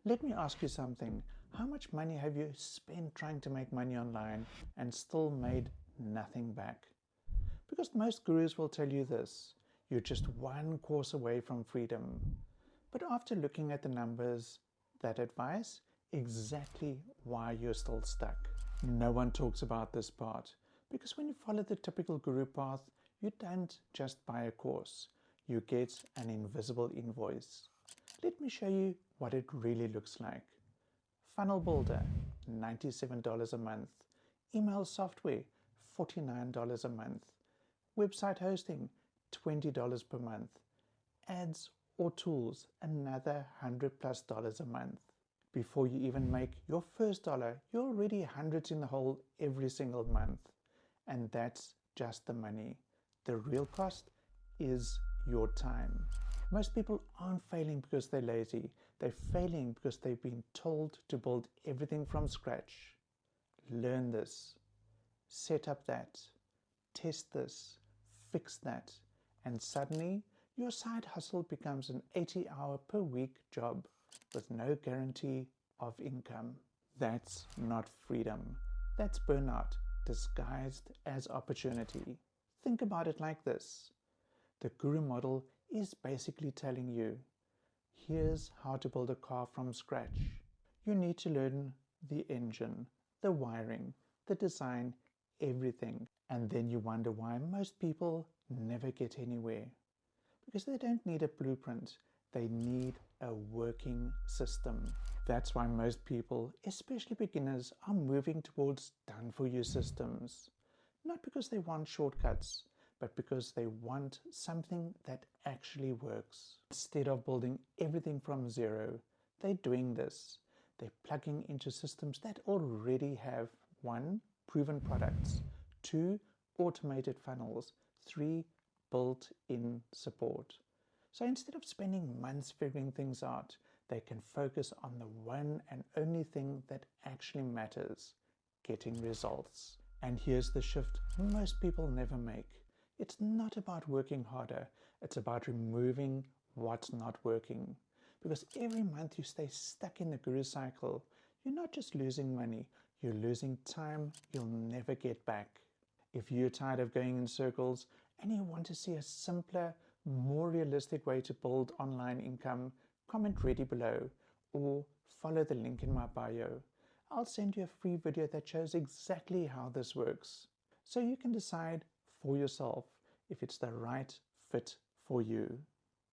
Let me ask you something. How much money have you spent trying to make money online and still made nothing back? Because most gurus will tell you this. You're just one course away from freedom. But after looking at the numbers, that advice, exactly why you're still stuck. No one talks about this part. Because when you follow the typical guru path, you don't just buy a course. You get an invisible invoice. Let me show you what it really looks like. Funnel Builder, $97 a month. Email software, $49 a month. Website hosting, $20 per month. Ads or tools, another $100+ a month. Before you even make your first dollar, you're already hundreds in the hole every single month. And that's just the money. The real cost is your time. Most people aren't failing because they're lazy. They're failing because they've been told to build everything from scratch. Learn this, set up that, test this, fix that, and suddenly your side hustle becomes an 80-hour per week job with no guarantee of income. That's not freedom. That's burnout disguised as opportunity. Think about it like this. The guru model is basically telling you, here's how to build a car from scratch. You need to learn the engine, the wiring, the design, everything. And then you wonder why most people never get anywhere. Because they don't need a blueprint. They need a working system. That's why most people, especially beginners, are moving towards done-for-you systems. Not because they want shortcuts, but because they want something that actually works. Instead of building everything from zero, they're doing this. They're plugging into systems that already have 1. Proven products, 2. Automated funnels, 3. Built-in support. So instead of spending months figuring things out, they can focus on the one and only thing that actually matters, getting results. And here's the shift most people never make. It's not about working harder, it's about removing what's not working. Because every month you stay stuck in the guru cycle, you're not just losing money, you're losing time you'll never get back. If you're tired of going in circles and you want to see a simpler, more realistic way to build online income, comment ready below or follow the link in my bio. I'll send you a free video that shows exactly how this works, so you can decide for yourself if it's the right fit for you.